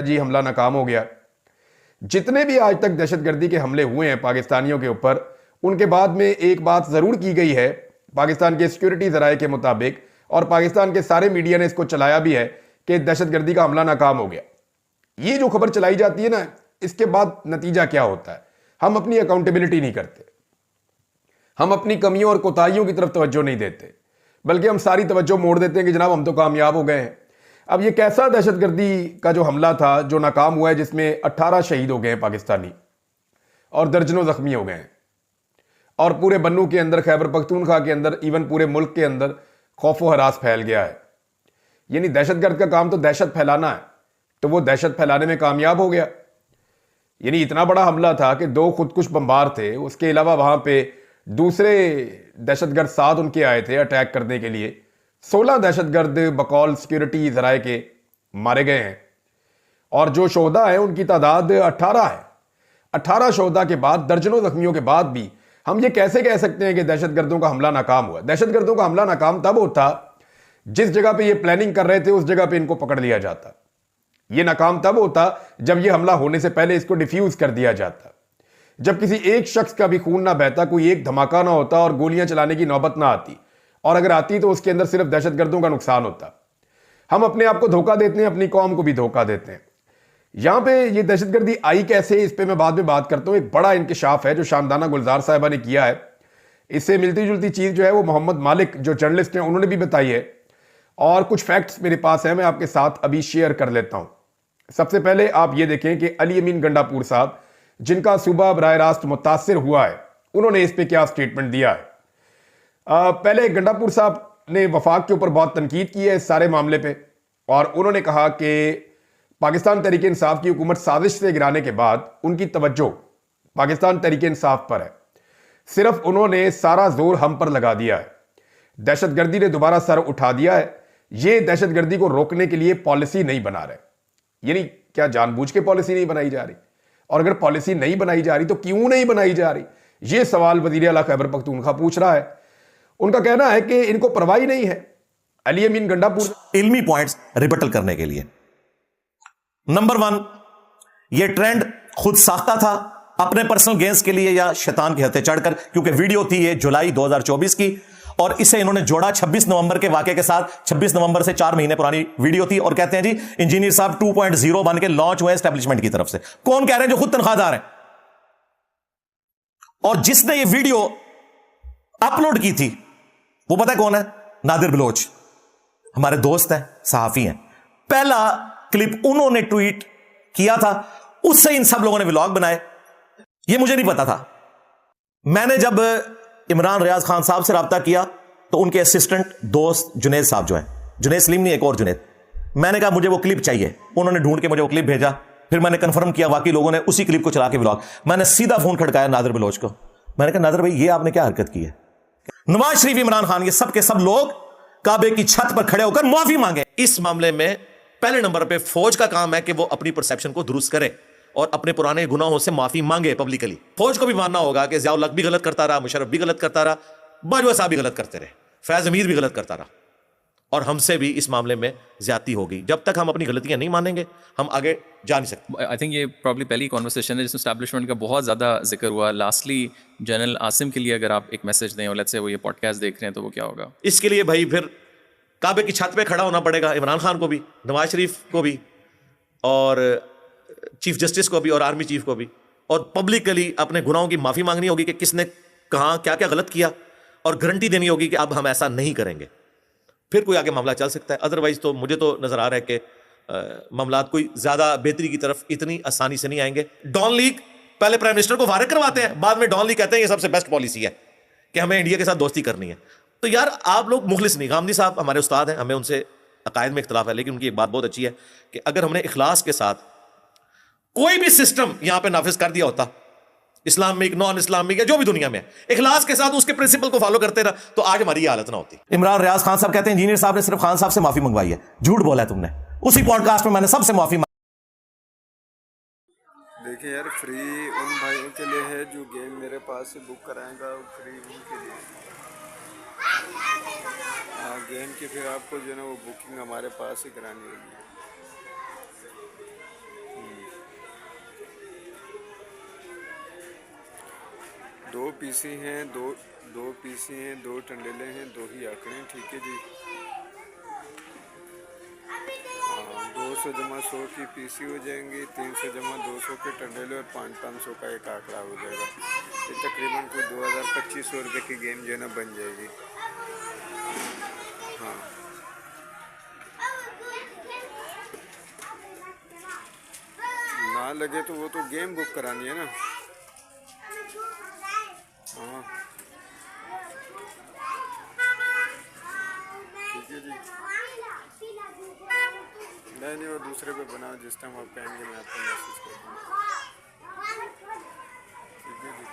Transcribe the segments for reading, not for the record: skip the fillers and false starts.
जी हमला नाकाम हो गया। जितने भी आज तक दहशतगर्दी के हमले हुए हैं पाकिस्तानियों के ऊपर, उनके बाद में एक बात जरूर की गई है पाकिस्तान के सिक्योरिटी जराये के मुताबिक, और पाकिस्तान के सारे मीडिया ने इसको चलाया भी है कि दहशतगर्दी का हमला नाकाम हो गया। ये जो खबर चलाई जाती है ना, इसके बाद नतीजा क्या होता है? हम अपनी अकाउंटेबिलिटी नहीं करते, हम अपनी कमियों और कोताहियों की तरफ तवज्जो नहीं देते, बल्कि हम सारी तवज्जो मोड़ देते हैं कि जनाब हम तो कामयाब हो गए हैं। अब ये कैसा दहशतगर्दी का जो हमला था जो नाकाम हुआ है, जिसमें 18 शहीद हो गए हैं पाकिस्तानी और दर्जनों जख्मी हो गए हैं, और पूरे बन्नू के अंदर, खैबर पख्तूनख्वा के अंदर, इवन पूरे मुल्क के अंदर खौफ व हरास फैल गया है। यानी दहशतगर्द का काम तो दहशत फैलाना है, तो वो दहशत फैलाने में कामयाब हो गया। यानी इतना बड़ा हमला था कि 2 खुदकुश बमबार थे, उसके अलावा वहां पे दूसरे दहशतगर्द 7 उनके आए थे अटैक करने के लिए। 16 दहशतगर्द बकौल सिक्योरिटी जराये के मारे गए हैं, और जो शोहदा है उनकी तादाद 18 है। 18 शोहदा के बाद, दर्जनों जख्मियों के बाद भी हम ये कैसे कह सकते हैं कि दहशतगर्दों का हमला नाकाम हुआ? दहशतगर्दों का हमला नाकाम तब होता जिस जगह पे ये प्लानिंग कर रहे थे उस जगह पे इनको पकड़ लिया जाता। ये नाकाम तब होता जब ये हमला होने से पहले इसको डिफ्यूज कर दिया जाता, जब किसी एक शख्स का भी खून ना बहता, कोई एक धमाका ना होता और गोलियां चलाने की नौबत ना आती, और अगर आती तो उसके अंदर सिर्फ दहशतगर्दों का नुकसान होता। हम अपने आप को धोखा देते हैं, अपनी कौम को भी धोखा देते हैं। यहां पे ये दहशतगर्दी आई कैसे, इस पे मैं बाद में बात करता हूं। एक बड़ा इंकिशाफ है जो शामदाना गुलजार साहिबा ने किया है। इससे मिलती जुलती चीज जो है वो मोहम्मद मालिक जो जर्नलिस्ट हैं उन्होंने भी बताई है, और कुछ फैक्ट्स मेरे पास है, मैं आपके साथ अभी शेयर कर लेता हूं। सबसे पहले आप ये देखें कि अली अमीन गंडापुर साहब, जिनका सूबा बराह रास्त मुतासिर हुआ है, उन्होंने इस पे क्या स्टेटमेंट दिया है। पहले गंडापुर साहब ने वफाक के ऊपर बहुत तनकीद की है इस सारे मामले पे, और उन्होंने कहा कि पाकिस्तान तहरीक इंसाफ की हुकूमत साजिश से गिराने के बाद उनकी तवज्जो पाकिस्तान तहरीक इंसाफ पर है। सिर्फ उन्होंने सारा जोर हम पर लगा दिया है। दहशतगर्दी ने दोबारा सर उठा दिया है। ये दहशतगर्दी को रोकने के लिए पॉलिसी नहीं बना रहे। यानी क्या जानबूझ के पॉलिसी नहीं बनाई जा रही? और अगर पॉलिसी नहीं बनाई जा रही तो क्यों नहीं बनाई जा रही? ये सवाल वजीर आला खैबर पख्तूनख्वा पूछ रहा है। उनका कहना है कि इनको परवाह ही नहीं है। अली अमीन गंडापुर इल्मी पॉइंट्स रिबटल करने के लिए, नंबर 1, यह ट्रेंड खुद साख्ता था अपने पर्सनल गेंस के लिए या शैतान के हत्थे चढ़कर, क्योंकि वीडियो थी ये जुलाई 2024 की, और इसे इन्होंने जोड़ा 26 नवंबर के वाकये के साथ। 26 नवंबर से 4 महीने पुरानी वीडियो थी, और कहते हैं जी इंजीनियर साहब 2.0 बन के लॉन्च हुए एस्टेब्लिशमेंट की तरफ से। कौन कह रहे हैं? जो खुद तनख्वाहदार हैं। और जिसने ये वीडियो अपलोड की थी वो पता है कौन है? नादिर बलोच, हमारे दोस्त हैं, सहाफी हैं। पहला क्लिप उन्होंने ट्वीट किया था, उससे इन सब लोगों ने व्लॉग बनाए। ये मुझे नहीं पता था। मैंने जब इमरान रियाज खान साहब से रब्ता किया तो उनके असिस्टेंट दोस्त जुनेद साहब जो है, जुनेद सलीम नहीं, एक और जुनेद, मैंने कहा मुझे वो क्लिप चाहिए। उन्होंने ढूंढ के मुझे वो क्लिप भेजा। फिर मैंने कंफर्म किया, वाकई लोगों ने उसी क्लिप को चला के व्लॉग। मैंने सीधा फोन खड़काया नादिर बलोच को। मैंने कहा नादिर भाई ये आपने क्या हरकत की है? नवाज शरीफ, इमरान खान, ये सब के सब लोग काबे की छत पर खड़े होकर माफी मांगे। इस मामले में पहले नंबर पे फौज का काम है कि वो अपनी परसेप्शन को दुरुस्त करे और अपने पुराने गुनाहों से माफी मांगे पब्लिकली। फौज को भी मानना होगा कि ज़िया-उल-हक भी गलत करता रहा, मुशर्रफ भी गलत करता रहा, बाजवा साहब भी गलत करते रहे, फैज अमीर भी गलत करता रहा, और हमसे भी इस मामले में ज्यादती होगी। जब तक हम अपनी गलतियां नहीं मानेंगे हम आगे जा नहीं सकते। आई थिंक ये प्रॉब्ली पहली कॉन्वर्सेशन है जिसमें एस्टैब्लिशमेंट का बहुत ज़्यादा जिक्र हुआ। लास्टली जनरल आसिम के लिए अगर आप एक मैसेज दें, और लेट्स से वो ये पॉडकास्ट देख रहे हैं, तो वो क्या होगा? इसके लिए भाई फिर काबे की छत पे खड़ा होना पड़ेगा, इमरान खान को भी, नवाज शरीफ को भी, और चीफ जस्टिस को भी, और आर्मी चीफ को भी, और पब्लिकली अपने गुनाहों की माफ़ी मांगनी होगी कि किसने कहाँ क्या क्या गलत किया, और गारंटी देनी होगी कि अब हम ऐसा नहीं करेंगे। फिर कोई आगे मामला चल सकता है। अदरवाइज तो मुझे तो नज़र आ रहा है कि मामलात कोई ज़्यादा बेहतरी की तरफ इतनी आसानी से नहीं आएंगे। डॉन लीग पहले प्राइम मिनिस्टर को फारिग करवाते हैं, बाद में डॉन लीग कहते हैं ये सबसे बेस्ट पॉलिसी है कि हमें इंडिया के साथ दोस्ती करनी है। तो यार आप लोग मुखलिस नहीं। गांधी साहब हमारे उस्ताद हैं, हमें उनसे अकायद में इख्तलाफ है, लेकिन उनकी एक बात बहुत अच्छी है कि अगर हमने इखलास के साथ कोई भी सिस्टम यहां पे नाफिज कर दिया होता, इस्लामिक, नॉन इस्लामिक या जो भी दुनिया में है, इखलास के साथ उसके प्रिंसिपल को फॉलो करते रहा, तो आज हमारी हालत ना होती। इमरान रियाज खान साहब कहते हैं इंजीनियर साहब ने सिर्फ खान साहब से माफी मंगवाई है। झूठ बोला है तुमने। उसी पॉडकास्ट में मैंने सबसे माफी देखिए यार, फ्री उन भाइयों के लिए है जो गेम मेरे पास से बुक कराएगा, फ्री उनके लिए। हाँ, गेम की फिर आपको जो है ना वो बुकिंग हमारे पास से करानी होगी। दो पीसी हैं, दो पीसी हैं, दो टंडेले हैं, दो ही आंकड़े हैं, ठीक है जी। हाँ, 200 जमा 100 की पीसी हो जाएंगी, 300 जमा 200 के टंडेले और 500 का एक आंकड़ा हो जाएगा। ये तकरीबन कोई 2000-2500 रुपये की गेम जो है ना बन जाएगी। हाँ, ना लगे तो वो तो गेम बुक करानी है ना। हाँ, ठीक है जी। नहीं, वो दूसरे पे बनाओ, जिस टाइम आप कहेंगे मैं आपको मैसेज कर दूँगा, ठीक है जी।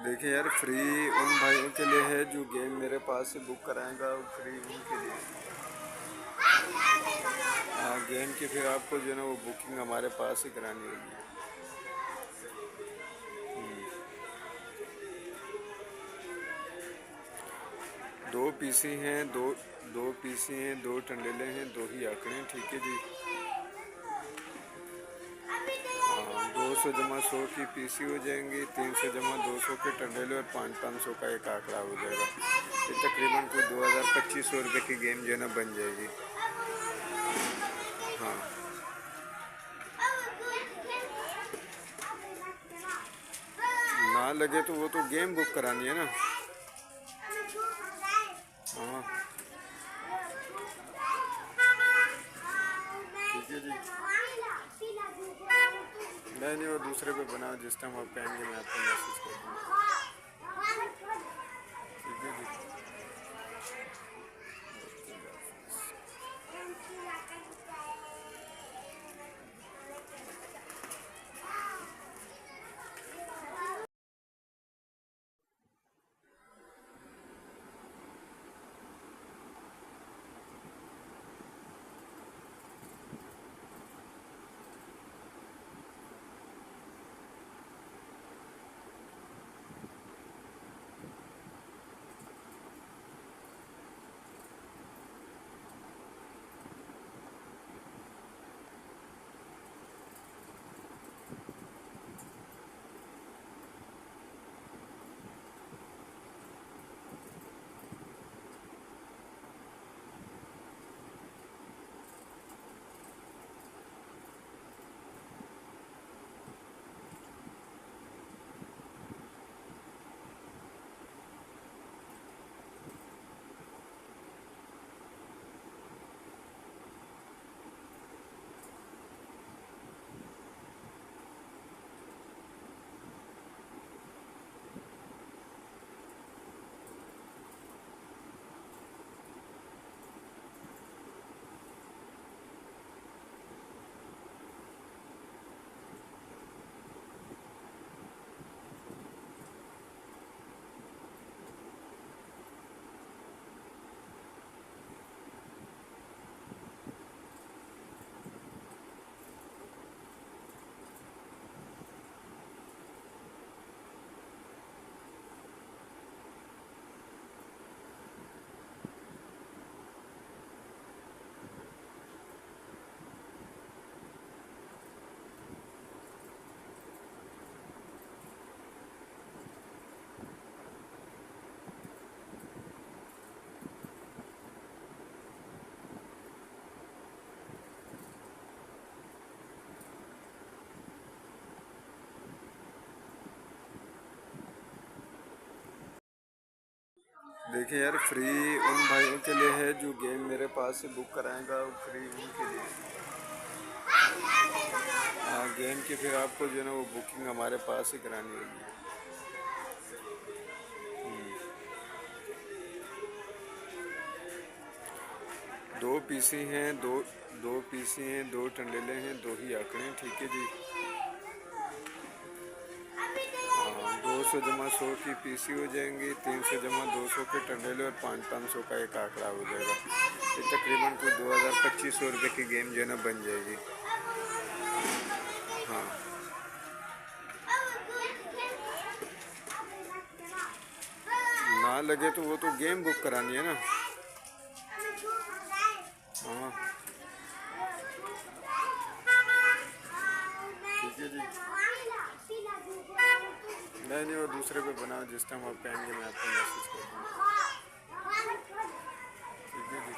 देखिए यार, फ्री उन भाइयों के लिए है जो गेम मेरे पास से बुक कराएगा, वो फ्री उनके लिए। हाँ, गेम की फिर आपको जो है ना वो बुकिंग हमारे पास ही करानी होगी। दो पीसी हैं, दो पीसी हैं, दो टंडेले हैं, दो ही आंकड़े हैं, ठीक है जी। हाँ, 200 जमा 100 की पीसी हो जाएंगी, 300 जमा 200 के टंडेले और 500 का एक आंकड़ा हो जाएगा। ये तकरीबन कोई 2000-2500 रुपये की गेम जो है ना बन जाएगी। हाँ, ना लगे तो वो तो गेम बुक करानी है ना। हाँ, ठीक है जी। नहीं, वो दूसरे पे बनाओ, जिस टाइम आप कहेंगे मैं आपको मैसेज कर दूँगा, ठीक है जी। देखिए यार, फ्री उन भाइयों के लिए है जो गेम मेरे पास से बुक कराएगा, वो फ्री उनके लिए। हाँ, गेम की फिर आपको जो है ना वो बुकिंग हमारे पास ही करानी होगी। दो पीसी हैं, दो पीसी हैं, दो टंडेले हैं, दो ही आंकड़े हैं, ठीक है जी। हाँ, 200 जमा 100 की पीसी हो जाएंगी, 300 जमा 200 के टंडेले और 500 का एक आंकड़ा हो जाएगा। ये तकरीबन कोई 2000-2500 रुपये की गेम जो है ना बन जाएगी। हाँ, ना लगे तो वो तो गेम बुक करानी है ना। हाँ, ठीक है जी। नहीं, वो दूसरे पे बनाओ, जिस टाइम आप कहेंगे मैं आपको मैसेज कर दूँगा। ठीक है जी।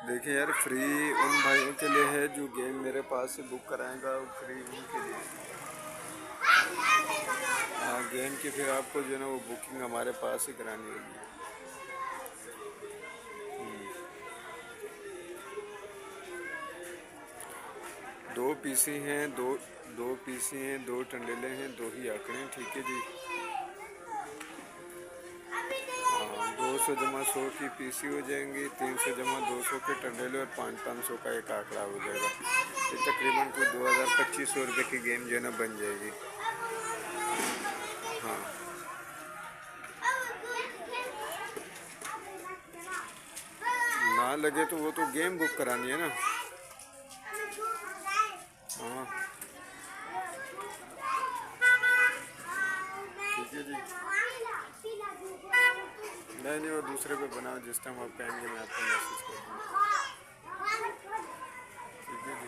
देखिए यार, फ्री उन भाइयों के लिए है जो गेम मेरे पास से बुक कराएगा, वो फ्री उनके लिए। हाँ, गेम की फिर आपको जो है ना वो बुकिंग हमारे पास ही करानी होगी। दो पीसी हैं, दो पीसी हैं, दो टंडेले हैं, दो ही आंकड़े हैं, ठीक है जी। हाँ, 200 जमा 100 की पीसी हो जाएंगी, 300 जमा 200 के टंडेले और 500 का एक आंकड़ा हो जाएगा। ये तकरीबन कोई 2000-2500 रुपये की गेम जो है ना बन जाएगी। हाँ, ना लगे तो वो तो गेम बुक करानी है ना। हाँ, ठीक है जी। नहीं, वो दूसरे पे बनाओ, जिस टाइम आप कहेंगे मैं आपको मैसेज कर दूँगा। ठीक है जी।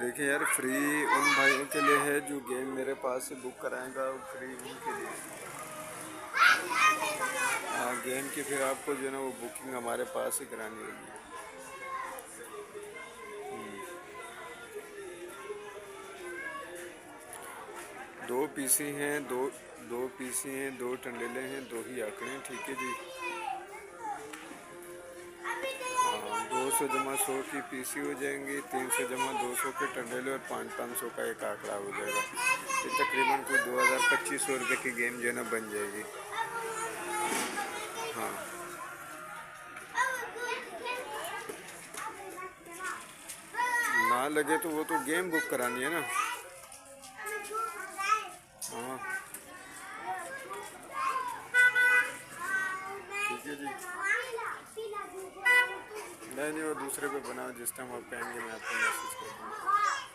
देखिए यार, फ्री उन भाइयों के लिए है जो गेम मेरे पास से बुक कराएगा, वो फ्री उनके लिए। हाँ, गेम की फिर आपको जो है ना वो बुकिंग हमारे पास ही करानी होगी। दो पीसी हैं, दो पीसी हैं, दो टंडेले हैं, दो ही आंकड़े हैं, ठीक है जी। हाँ, 200 जमा 100 की पीसी हो जाएंगी, 300 जमा 200 के टंडेले और 500 का एक आंकड़ा हो जाएगा। ये तकरीबन कोई 2000-2500 रुपये की गेम जो है ना बन जाएगी। हाँ, ना लगे तो वो तो गेम बुक करानी है ना। हाँ, ठीक है जी। नहीं, वो दूसरे पे बनाओ, जिस टाइम आप कहेंगे मैं आपको मैसेज कर दूँगा।